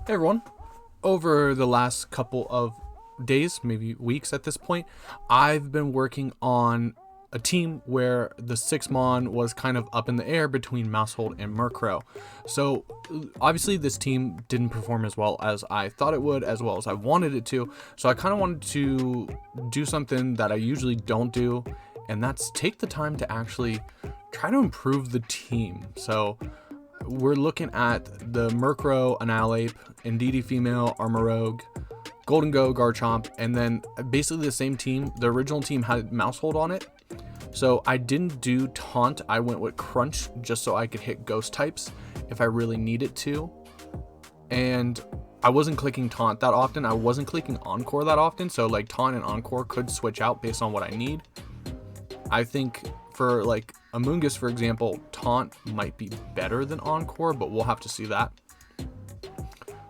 Hey everyone, over the last couple of days, maybe weeks at this point, I've been working on a team where the 6mon was kind of up in the air between Maushold and Murkrow. So obviously this team didn't perform as well as I thought it would, as well as I wanted it to. So I kind of wanted to do something that I usually don't do, and that's take the time to actually try to improve the team. So we're looking at the Murkrow, Annihilape, Indeedee Female, Armor Rogue, Golden Go, Garchomp, and then basically the same team. The original team had Maushold on it. So I didn't do Taunt, I went with Crunch just so I could hit Ghost types if I really needed to. And I wasn't clicking Taunt that often, I wasn't clicking Encore that often, so like Taunt and Encore could switch out based on what I need. I think for like Amoonguss, for example, Taunt might be better than Encore, but we'll have to see that.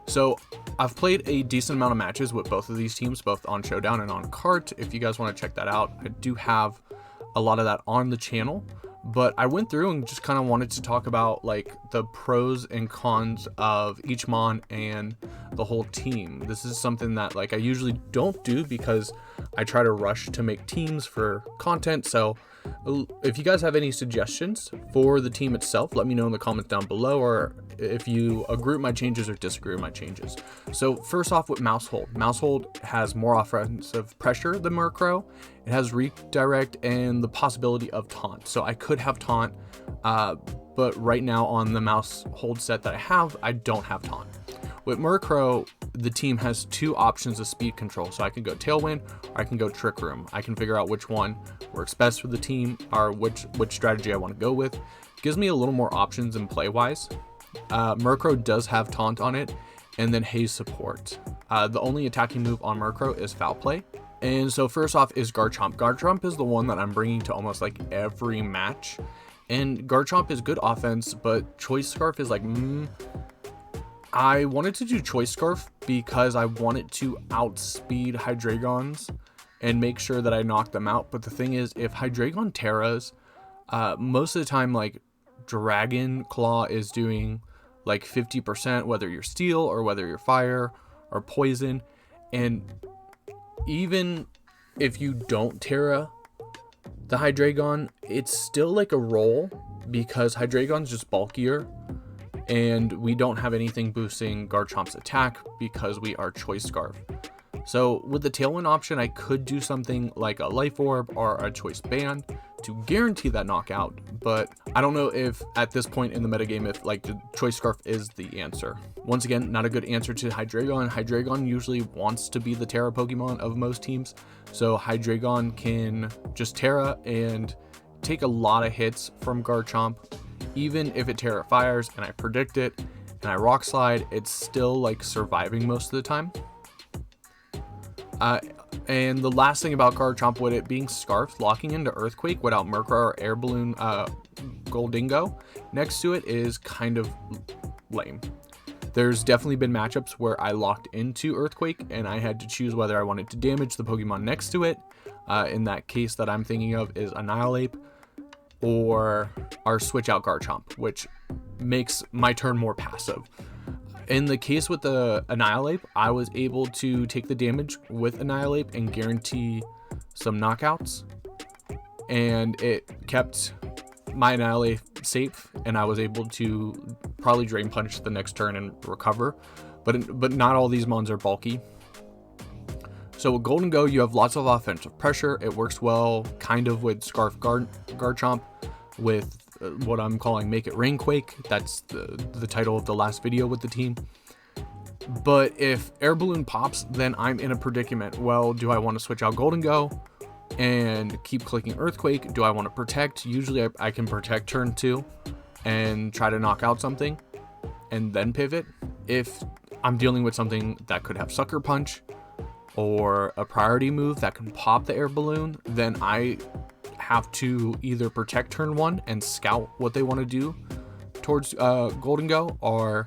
So I've played a decent amount of matches with both of these teams, both on Showdown and on Cart. If you guys want to check that out, I do have a lot of that on the channel, but I went through and just kind of wanted to talk about like the pros and cons of each mon and the whole team. This is something that like I usually don't do because I try to rush to make teams for content. So if you guys have any suggestions for the team itself, let me know in the comments down below, or if you agree with my changes or disagree with my changes. So first off with Maushold. Maushold has more offensive pressure than Murkrow. It has redirect and the possibility of taunt. So I could have taunt, but right now on the Maushold set that I have, I don't have taunt. With Murkrow, the team has two options of speed control. So I can go Tailwind or I can go Trick Room. I can figure out which one works best for the team or which strategy I want to go with. Gives me a little more options in play wise. Murkrow does have Taunt on it, and then Haze support. The only attacking move on Murkrow is Foul Play. And so first off is Garchomp. Garchomp is the one that I'm bringing to almost like every match. And Garchomp is good offense, but Choice Scarf is like, I wanted to do Choice Scarf because I wanted to outspeed Hydreigons and make sure that I knock them out. But the thing is, if Hydreigon Terras, most of the time, like Dragon Claw is doing like 50%, whether you're Steel or whether you're Fire or Poison. And even if you don't Terra the Hydreigon, it's still like a roll because Hydreigon's just bulkier. And we don't have anything boosting Garchomp's attack because we are Choice Scarf. So with the Tailwind option, I could do something like a Life Orb or a Choice Band to guarantee that knockout, but I don't know if at this point in the metagame, if like the Choice Scarf is the answer. Once again, not a good answer to Hydreigon. Hydreigon usually wants to be the Terra Pokemon of most teams, so Hydreigon can just Terra and take a lot of hits from Garchomp. Even if it Terra Fires and I predict it and I Rock Slide, it's still like surviving most of the time. And the last thing about Garchomp, with it being Scarfed, locking into Earthquake without Murkrow or Air Balloon Goldingo next to it is kind of lame. There's definitely been matchups where I locked into Earthquake and I had to choose whether I wanted to damage the Pokemon next to it. In that case that I'm thinking of is Annihilape or our switch out Garchomp, which makes my turn more passive. In the case with the Annihilape, I was able to take the damage with Annihilape and guarantee some knockouts, and it kept my Annihilape safe, and I was able to probably Drain Punch the next turn and recover, but not all these mons are bulky. So with Golden Go, you have lots of offensive pressure. It works well kind of with Scarf Garchomp with what I'm calling Make It Rain Quake. That's the title of the last video with the team. But if Air Balloon pops, then I'm in a predicament. Well, do I want to switch out Golden Go and keep clicking Earthquake? Do I want to protect? Usually I can protect turn 2 and try to knock out something and then pivot. If I'm dealing with something that could have Sucker Punch or a priority move that can pop the Air Balloon, then I have to either protect turn 1 and scout what they want to do towards Golden Go, or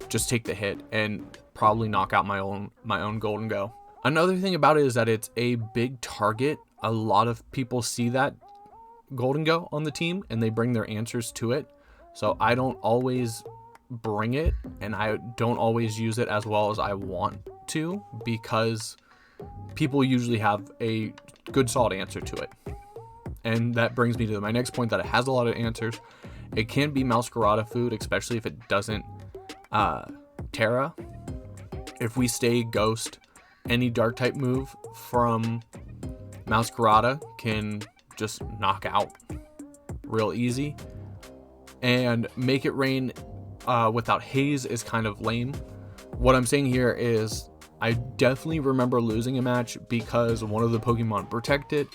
just take the hit and probably knock out my own Golden Go. Another thing about it is that it's a big target. A lot of people see that Golden Go on the team and they bring their answers to it. So I don't always bring it, and I don't always use it as well as I want to, because people usually have a good solid answer to it. And that brings me to my next point, that it has a lot of answers. It can be Masquerada food, especially if it doesn't Terra. If we stay Ghost, any dark type move from Masquerada can just knock out real easy. And Make It Rain without Haze is kind of lame. What I'm saying here is I definitely remember losing a match because one of the Pokemon protected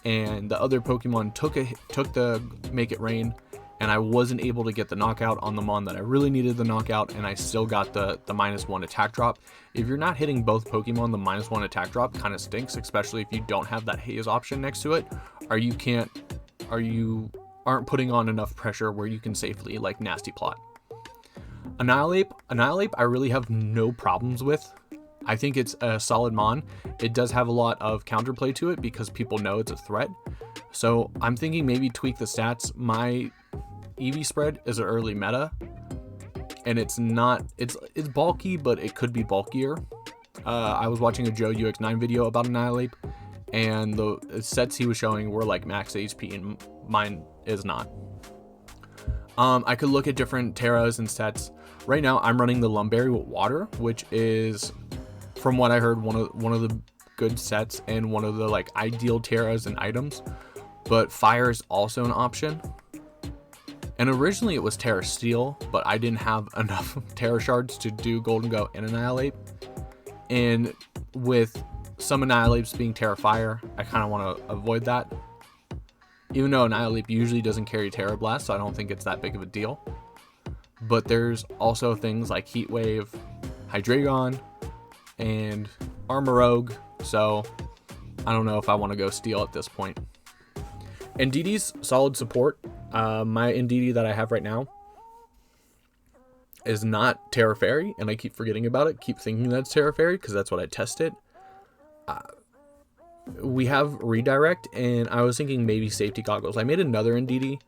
and the other Pokemon took the Make It Rain, and I wasn't able to get the knockout on the Mon that I really needed the knockout, and I still got the -1 attack drop. If you're not hitting both Pokemon, the -1 attack drop kind of stinks, especially if you don't have that Haze option next to it, or you aren't putting on enough pressure where you can safely like Nasty Plot. Annihilate I really have no problems with. I think it's a solid Mon. It does have a lot of counterplay to it because people know it's a threat. So I'm thinking maybe tweak the stats. My EV spread is an early meta, and it's bulky, but it could be bulkier. I was watching a Joe UX9 video about Annihilate, and the sets he was showing were like max HP, and mine is not. I could look at different Terras and sets. Right now, I'm running the Lumberry with water, which is, from what I heard, one of the good sets and one of the like ideal Terras and items. But fire is also an option. And originally it was Terra Steel, but I didn't have enough Terra Shards to do Golden Go and Annihilate. And with some Annihilapes being Terra Fire, I kind of want to avoid that. Even though Annihilate usually doesn't carry Terra Blast, so I don't think it's that big of a deal. But there's also things like Heat Wave, Hydreigon, and Armorogue, so I don't know if I want to go Steel at this point. Indeedee's solid support. My Indeedee that I have right now is not Terra Fairy, and I keep forgetting about it, keep thinking that's Terra Fairy because that's what I tested. We have Redirect, and I was thinking maybe Safety Goggles. I made another Indeedee.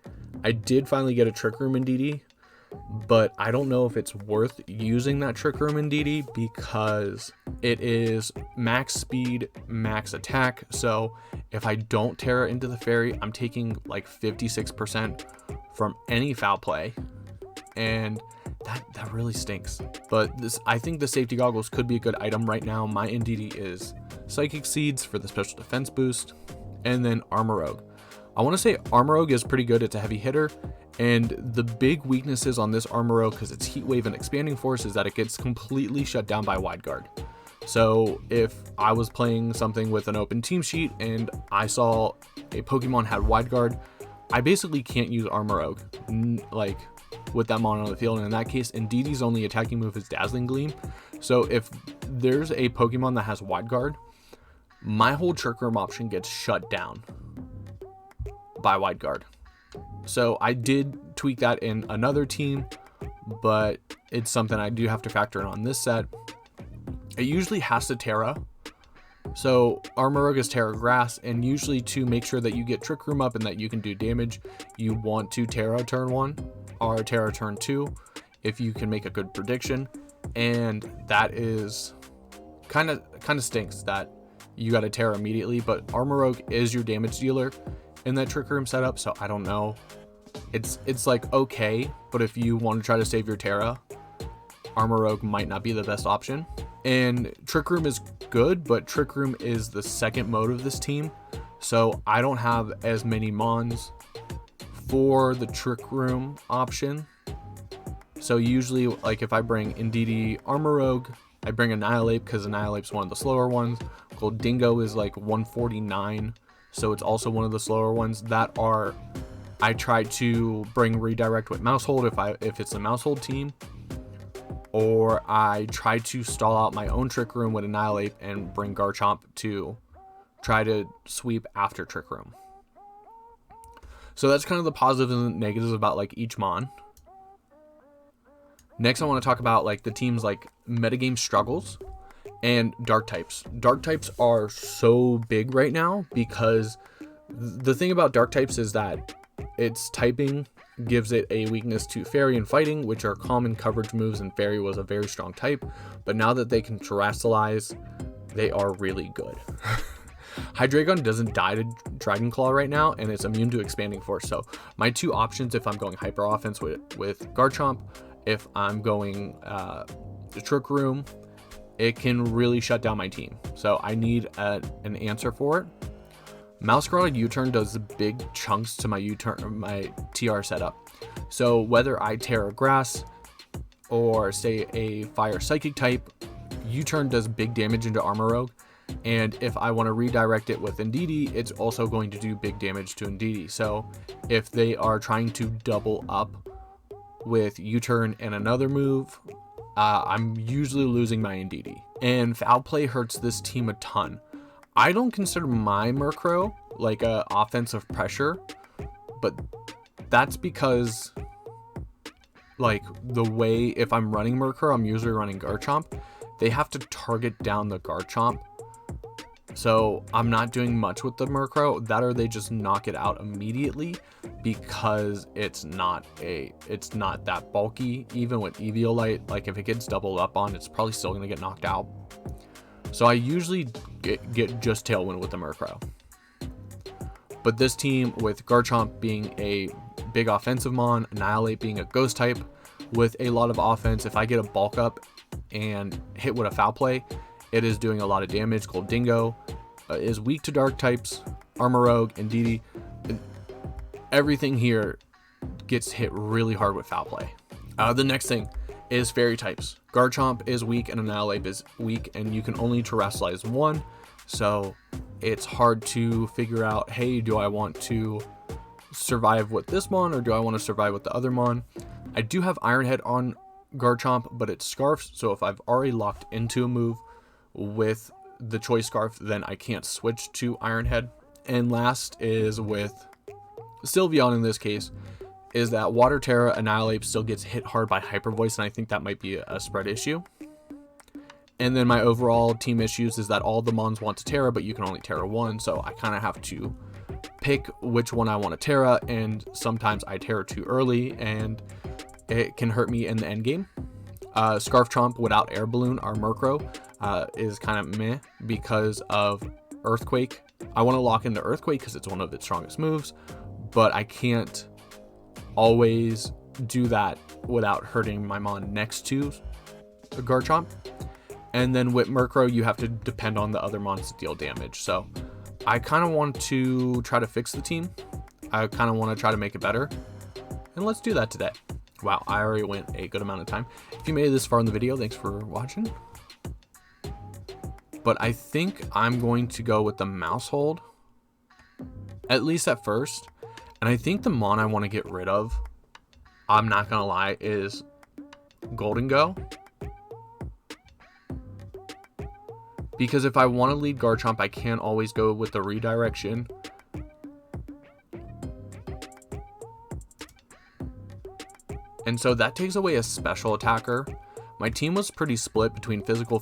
I did finally get a Trick Room Indeedee, but I don't know if it's worth using that Trick Room Indeedee because it is max speed, max attack. So if I don't Terra into the Fairy, I'm taking like 56% from any foul play, and that really stinks. But I think the Safety Goggles could be a good item right now. My Indeedee is Psychic Seeds for the special defense boost, and then Armorogue. I want to say Armorogue is pretty good. It's a heavy hitter, and the big weaknesses on this Armorogue, because it's Heat Wave and Expanding Force, is that it gets completely shut down by Wide Guard. So if I was playing something with an open team sheet and I saw a Pokemon had Wide Guard, I basically can't use Armorogue like with that mon on the field, and in that case Indeedee's only attacking move is Dazzling Gleam. So if there's a Pokemon that has Wide Guard, my whole Trick Room option gets shut down by Wide Guard. So I did tweak that in another team, but it's something I do have to factor in on this set. It usually has to Terra. So Armorogue is Terra Grass, and usually to make sure that you get Trick Room up and that you can do damage, you want to Terra turn 1 or Terra turn 2 if you can make a good prediction. And that is kind of stinks that you got to Terra immediately, but Armorogue is your damage dealer in that Trick Room setup, so I don't know. It's like okay, but if you want to try to save your Terra, Armorogue might not be the best option. And Trick Room is good, but Trick Room is the second mode of this team, so I don't have as many mons for the Trick Room option. So usually, like if I bring Indeedee Armorogue, I bring Annihilape because Annihilape's one of the slower ones. Goldingo is like 149, so it's also one of the slower ones that are. I try to bring Redirect with Maushold if it's a Maushold team, or I try to stall out my own Trick Room with Annihilape and bring Garchomp to try to sweep after Trick Room. So that's kind of the positives and negatives about like each mon. Next, I want to talk about like the team's like metagame struggles and dark types. Dark types are so big right now because the thing about dark types is that it's typing gives it a weakness to Fairy and Fighting, which are common coverage moves, and Fairy was a very strong type. But now that they can Terastallize, they are really good. Hydreigon doesn't die to Dragon Claw right now, and it's immune to Expanding Force. So my two options if I'm going Hyper Offense with Garchomp, if I'm going Trick Room, it can really shut down my team. So I need an answer for it. Maushold U-turn does big chunks to my TR setup. So whether I Terra Grass or say a Fire Psychic type, U-turn does big damage into Armorogue. And if I want to redirect it with Indeedee, it's also going to do big damage to Indeedee. So if they are trying to double up with U-turn and another move, I'm usually losing my Indeedee. And Foul Play hurts this team a ton. I don't consider my Murkrow like a offensive pressure, but that's because like the way if I'm running Murkrow, I'm usually running Garchomp. They have to target down the Garchomp. So I'm not doing much with the Murkrow. That or they just knock it out immediately because it's not that bulky. Even with Eviolite, like if it gets doubled up on, it's probably still gonna get knocked out. So I usually get just Tailwind with the Murkrow. But this team with Garchomp being a big offensive mon, Annihilape being a ghost type with a lot of offense, if I get a bulk up and hit with a Foul Play, it is doing a lot of damage. Goldingo is weak to dark types. Armorogue, Indeedee, everything here gets hit really hard with Foul Play. The next thing is Fairy types. Garchomp is weak and Annihilape is weak, and you can only Terastallize one. So it's hard to figure out, hey, do I want to survive with this mon or do I want to survive with the other mon? I do have Iron Head on Garchomp, but it's Scarf. So if I've already locked into a move with the Choice Scarf, then I can't switch to Iron Head. And last is with Sylveon in this case, is that Water Terra Annihilape still gets hit hard by Hyper Voice, and I think that might be a spread issue. And then my overall team issues is that all the mons want to Terra, but you can only Terra one, so I kind of have to pick which one I want to Terra, and sometimes I Terra too early, and it can hurt me in the end game. Scarf Chomp without Air Balloon, our Murkrow, is kind of meh because of Earthquake. I want to lock into Earthquake because it's one of its strongest moves, but I can't always do that without hurting my mon next to Garchomp. And then with Murkrow, you have to depend on the other mons to deal damage. So I kind of want to try to fix the team. I kind of want to try to make it better. And let's do that today. Wow, I already went a good amount of time. If you made it this far in the video, thanks for watching. But I think I'm going to go with the maushold, at least at first. And I think the mon I want to get rid of, I'm not going to lie, is Goldingo. Because if I want to lead Garchomp, I can't always go with the redirection. And so that takes away a special attacker. My team was pretty split between physical,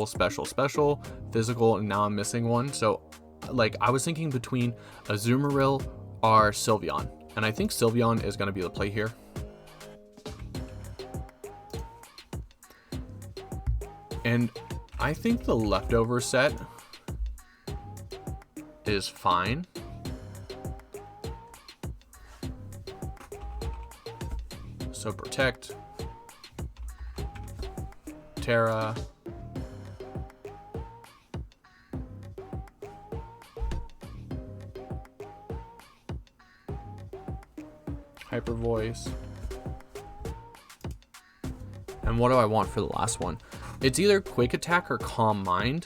special, physical, and now I'm missing one. So like I was thinking between a Azumarill or Sylveon. And I think Sylveon is going to be the play here. And I think the leftover set is fine. So Protect, Terra, Hyper Voice. And what do I want for the last one? It's either Quick Attack or Calm Mind.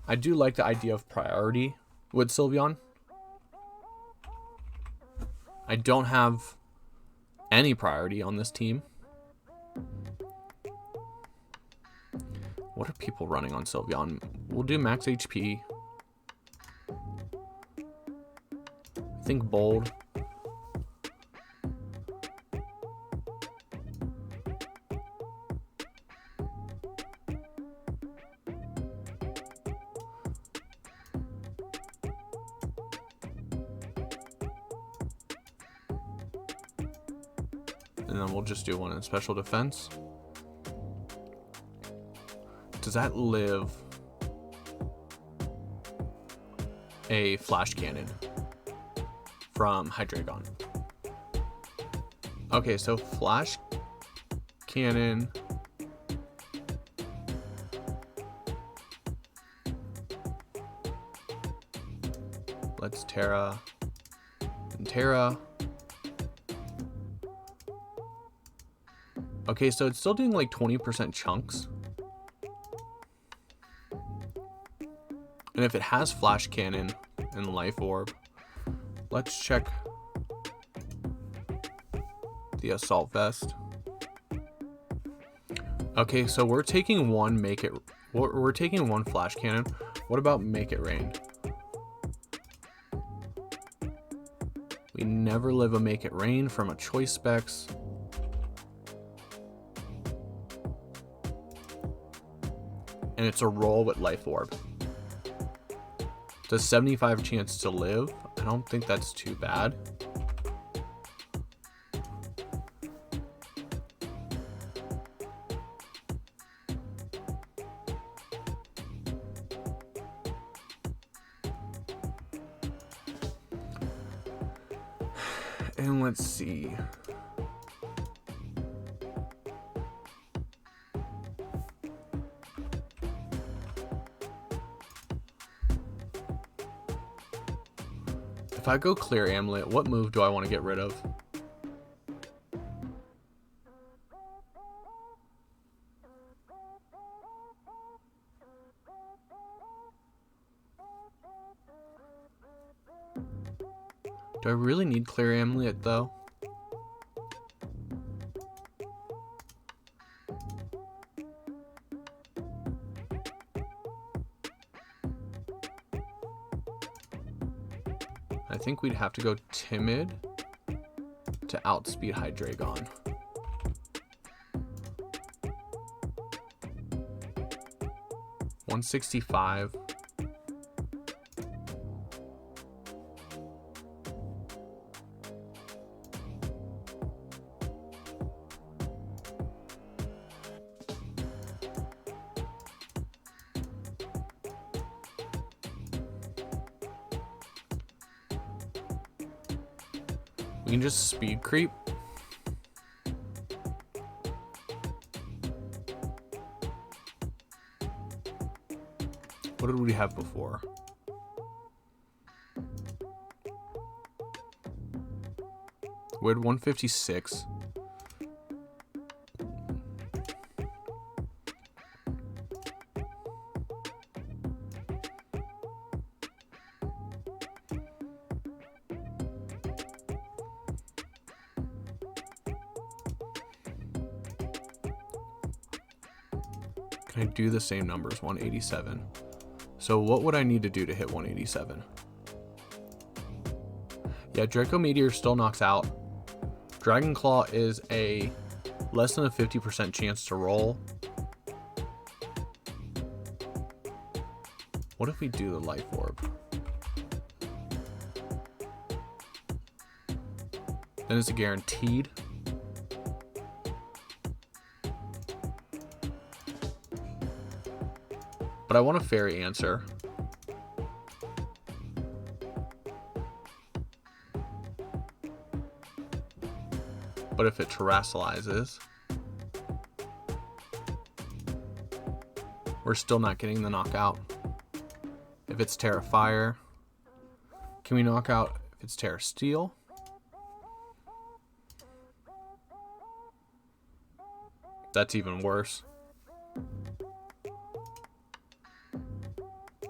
I do like the idea of priority with Sylveon. I don't have any priority on this team. What are people running on Sylveon? We'll do max HP. I think Bold. And then we'll just do one in special defense. Does that live a flash cannon from Hydreigon? Okay, so flash cannon. Let's Terra and Terra. Okay, so it's still doing like 20% chunks. And if it has flash cannon and life orb, let's check the assault vest. Okay, so we're taking one we're taking one flash cannon. What about make it rain? We never live a make it rain from a choice specs. And it's a roll with life orb. Does 75 chance to live? I don't think that's too bad. And let's see. If I go clear amulet, what move do I want to get rid of? Do I really need clear amulet though? I think we'd have to go timid to outspeed Hydreigon. $165. We can just speed creep. What did we have before? We had 156. Can I do the same numbers? 187. So what would I need to do to hit 187? Yeah, Draco Meteor still knocks out. Dragon Claw is a less than a 50% chance to roll. What if we do the Life Orb? Then it's a guaranteed. But I want a fairy answer. But if it terrestrializes, we're still not getting the knockout. If it's Terra Fire, can we knock out if it's Terra Steel? That's even worse.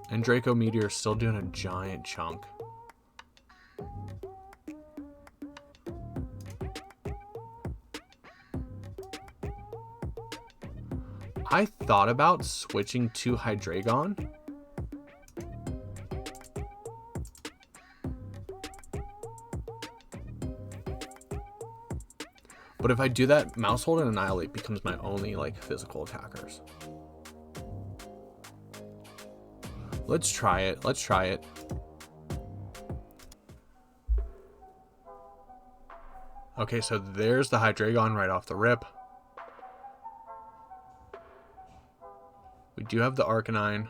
And Draco Meteor is still doing a giant chunk. I thought about switching to Hydreigon. But if I do that, Maushold and Annihilate becomes my only like physical attackers. Let's try it. Let's try it. Okay, so there's the Hydreigon right off the rip. We do have the Arcanine.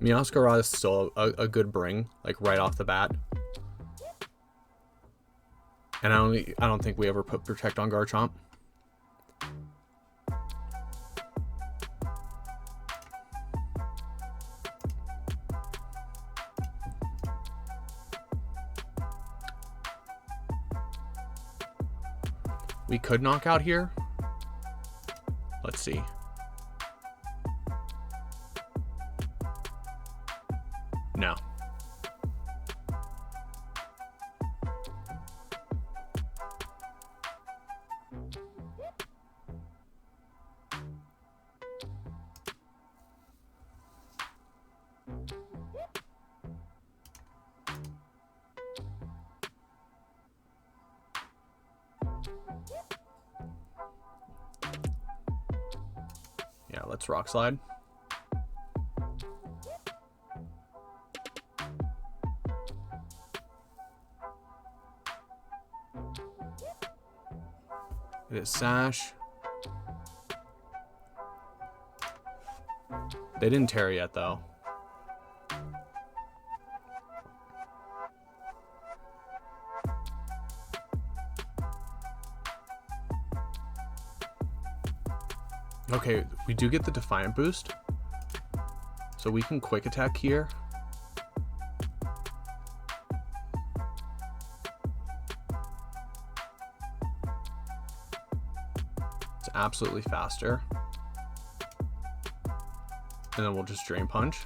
Meowscarada is still a good bring, like right off the bat. And I don't think we ever put Protect on Garchomp. We could knock out here. Let's see. No. Yeah, let's Rock Slide. It is Sash. They didn't tear yet, though. Okay, we do get the Defiant boost. So we can Quick Attack here. It's absolutely faster. And then we'll just Drain Punch.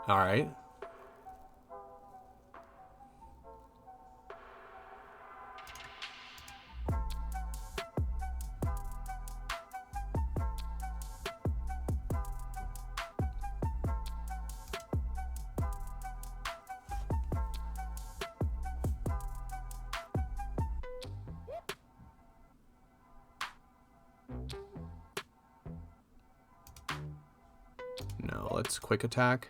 All right. No, let's Quick Attack.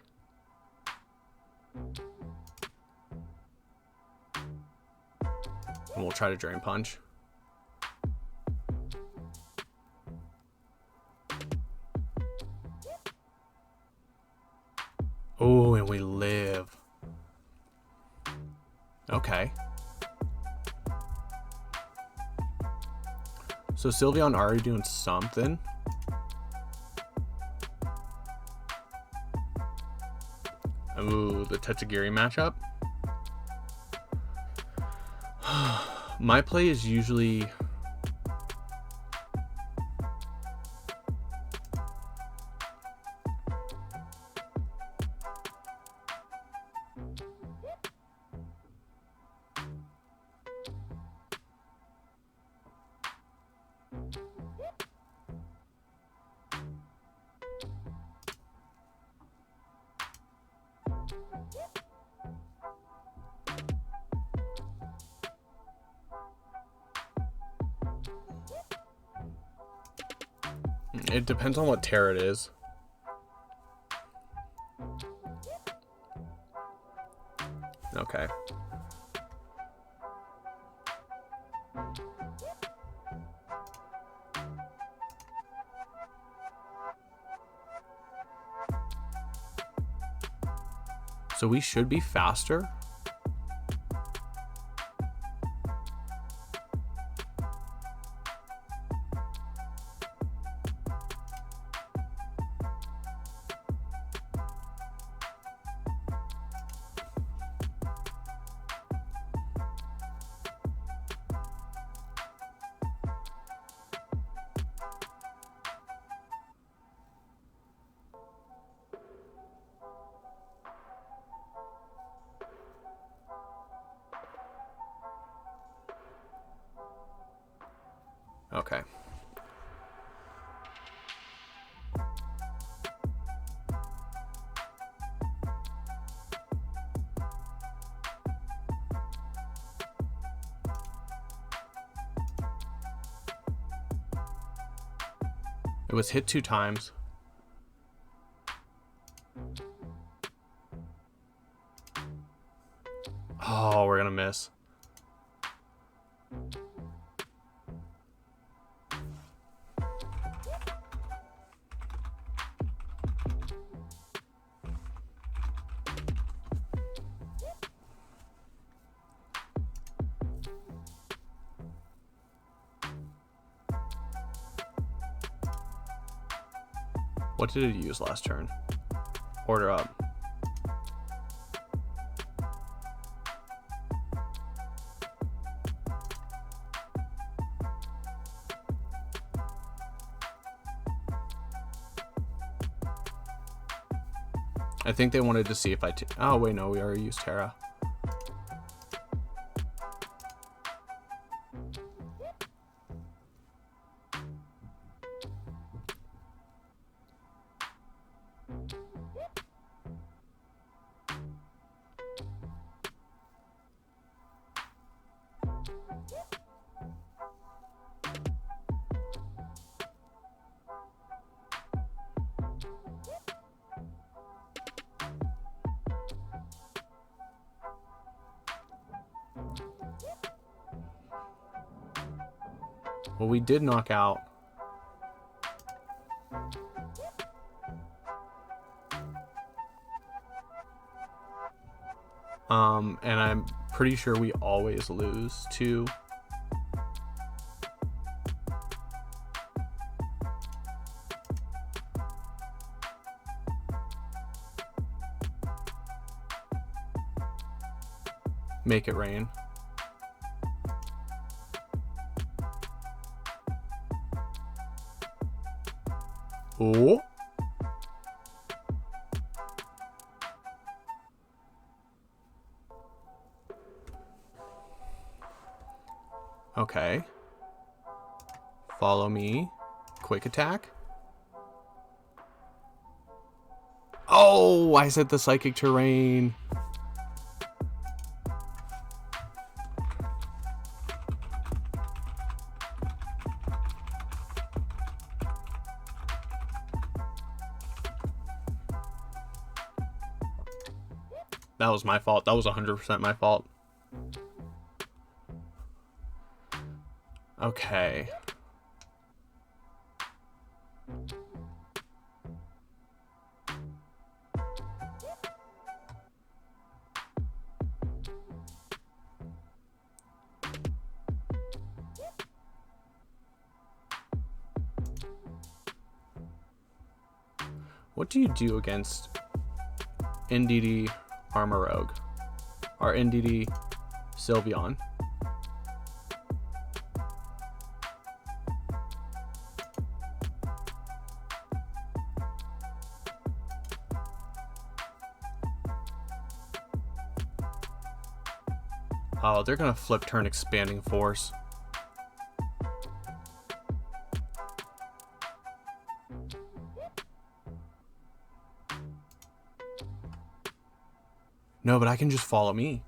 And we'll try to Drain Punch. Oh, and we live. Okay. So Sylveon already doing something. Ooh, the Tetsugiri matchup. My play is usually it depends on what tear it is. Okay. So we should be faster. It was hit 2 times. Oh, we're gonna miss. What did it use last turn? Order up. I think they wanted to see if I... Oh, wait, no, we already used Terra. Well, we did knock out. And I'm pretty sure we always lose to... Make it rain. Oh. Okay. Follow me. Quick attack. Oh, I said the psychic terrain. That was my fault. That was 100% my fault. Okay. What do you do against NDD Armor Rogue? Or NDD Sylveon? Oh, they're gonna flip turn Expanding Force. No, but I can just follow me.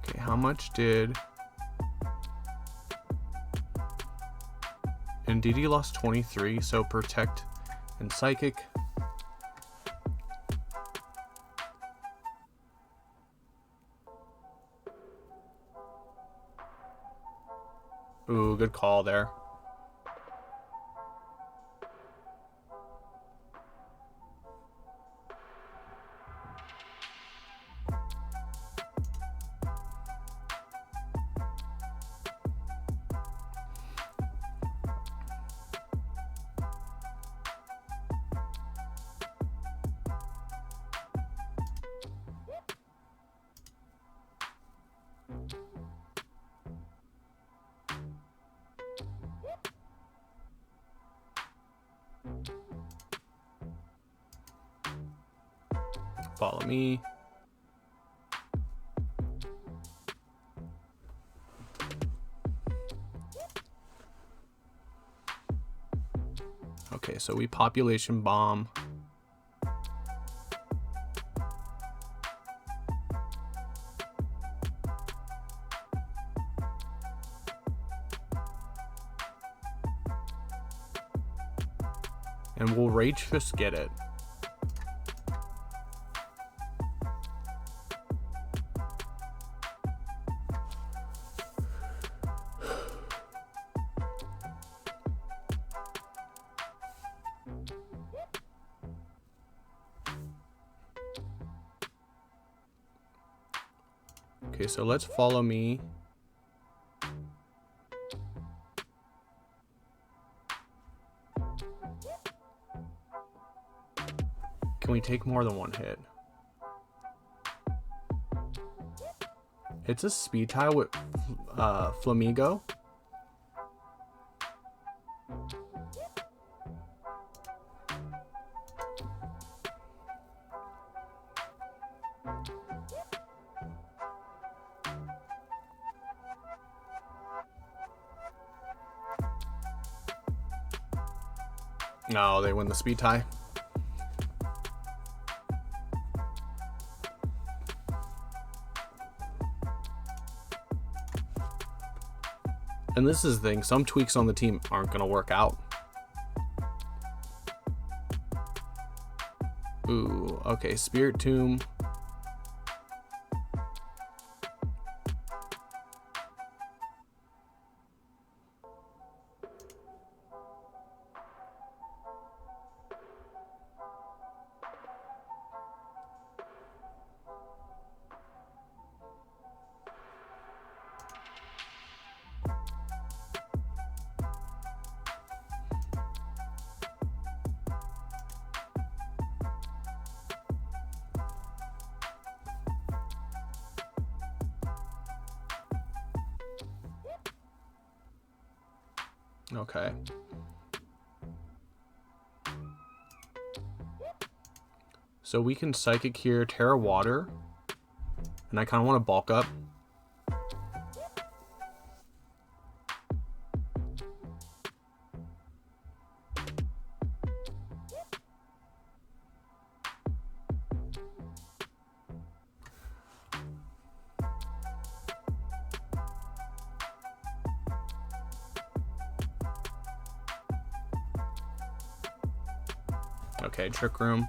Okay, how much did... NDD lost 23, so Protect and Psychic. Ooh, good call there. Follow me. Okay, so we population bomb. And we'll rage fist get it. Okay, so let's follow me. Can we take more than one hit? It's a speed tie with Flamigo. No, they win the speed tie. And this is the thing, some tweaks on the team aren't going to work out. Ooh, okay, Spirit Tomb. Okay. So we can Psychic here, Terra Water. And I kind of want to bulk up. Okay, Trick Room.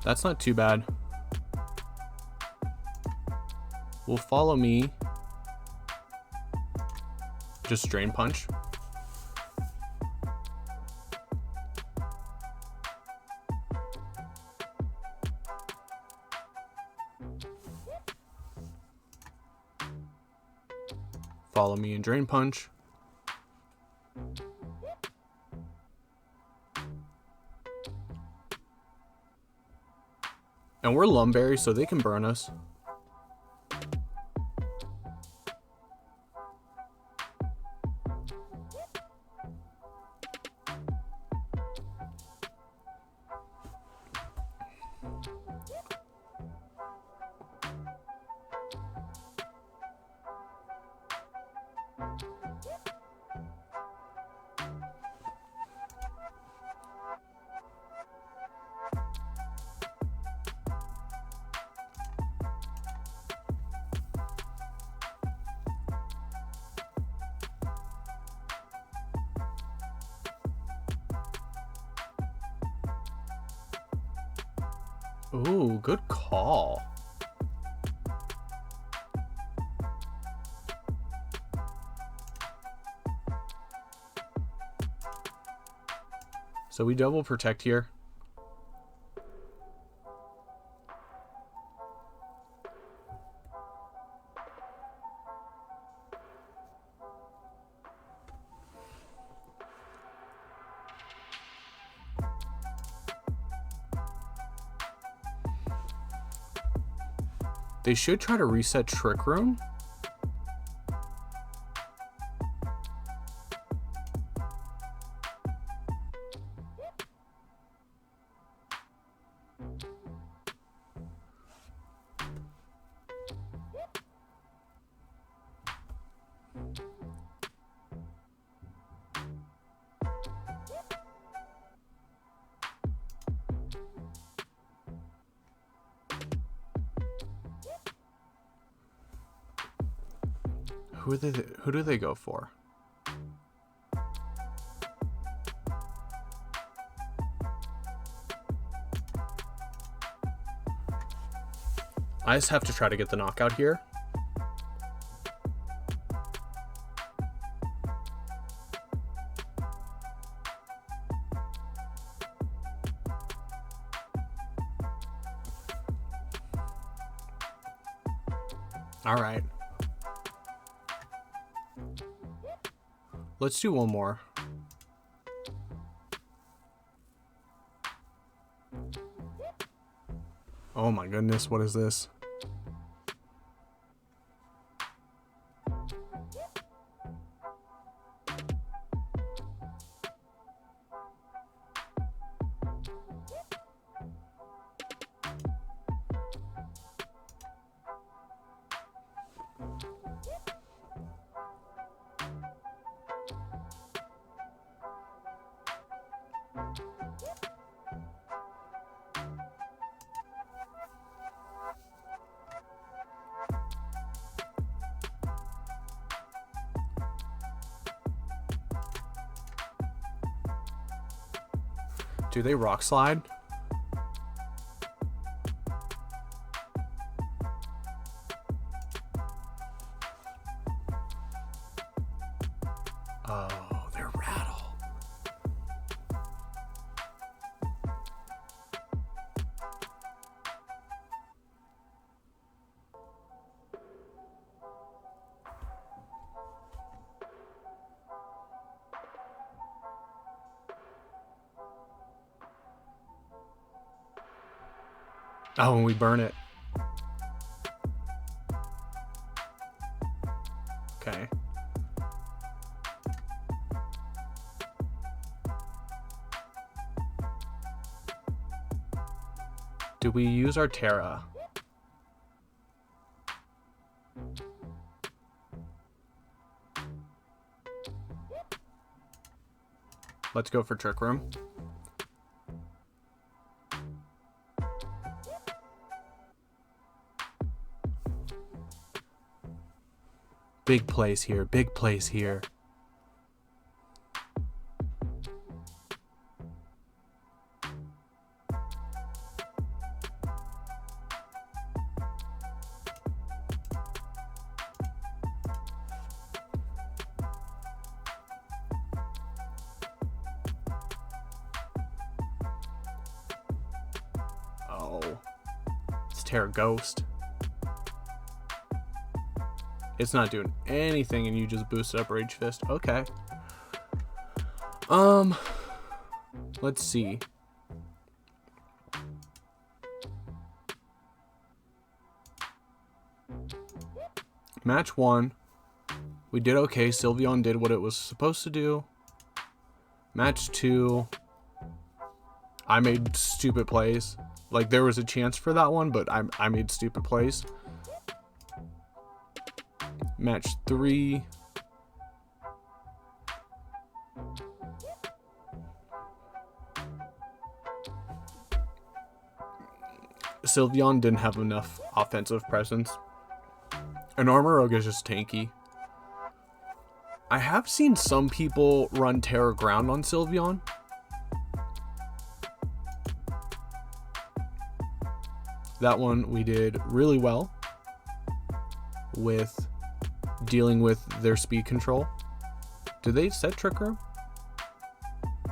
That's not too bad. Will follow me. Just Drain Punch. Follow me and Drain Punch. And we're Lumberry, so they can burn us. Ooh, good call. So we double protect here. They should try to reset Trick Room. Who do they go for? I just have to try to get the knockout here. All right. Let's do one more. Oh my goodness, what is this? Do they rock slide? Oh, they're rattle. Oh, and we burn it. Okay. Do we use our Terra? Let's go for Trick Room. Big plays here, big plays here. Oh, it's Terra Ghost. It's not doing anything and you just boosted up Rage Fist. Okay. Let's see. Match 1. We did okay. Sylveon did what it was supposed to do. Match 2. I made stupid plays. Like, there was a chance for that one, but I made stupid plays. Match 3. Sylveon didn't have enough offensive presence. And Armorogue is just tanky. I have seen some people run Terra Ground on Sylveon. That one we did really well with dealing with their speed control. Did they set Trick Room?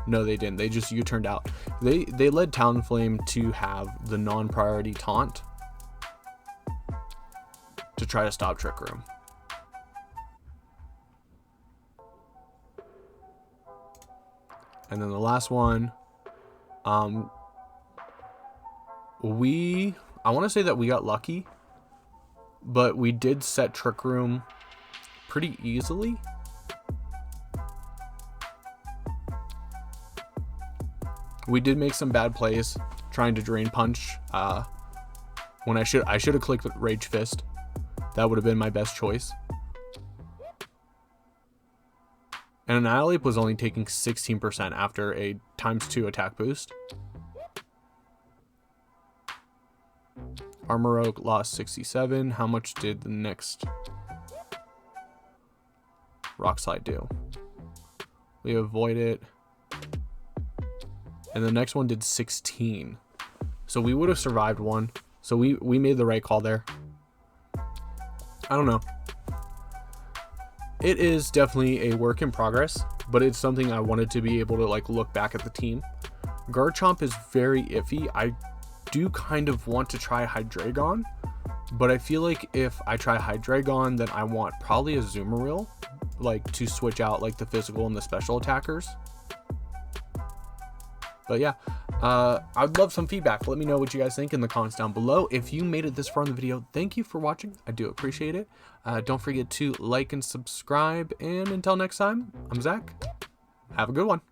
No, they didn't. They just U-turned out. They led Talonflame to have the non-priority taunt to try to stop Trick Room. And then the last one, I want to say that we got lucky, but we did set Trick Room pretty easily. We did make some bad plays trying to Drain Punch when I should have clicked Rage Fist. That would have been my best choice. And Annihilate was only taking 16% after a ×2 attack boost. Armorogue lost 67. How much did the next Rock Slide do? We avoid it. And the next one did 16. So we would have survived one. So we made the right call there. I don't know. It is definitely a work in progress, but it's something I wanted to be able to like look back at the team. Garchomp is very iffy. I do kind of want to try Hydreigon, but I feel like if I try Hydreigon, then I want probably a Azumarill, like to switch out like the physical and the special attackers. But yeah, I'd love some feedback. Let me know what you guys think in the comments down below. If you made it this far in the video, thank you for watching. I do appreciate it. Don't forget to like and subscribe. And until next time, I'm Zach. Have a good one.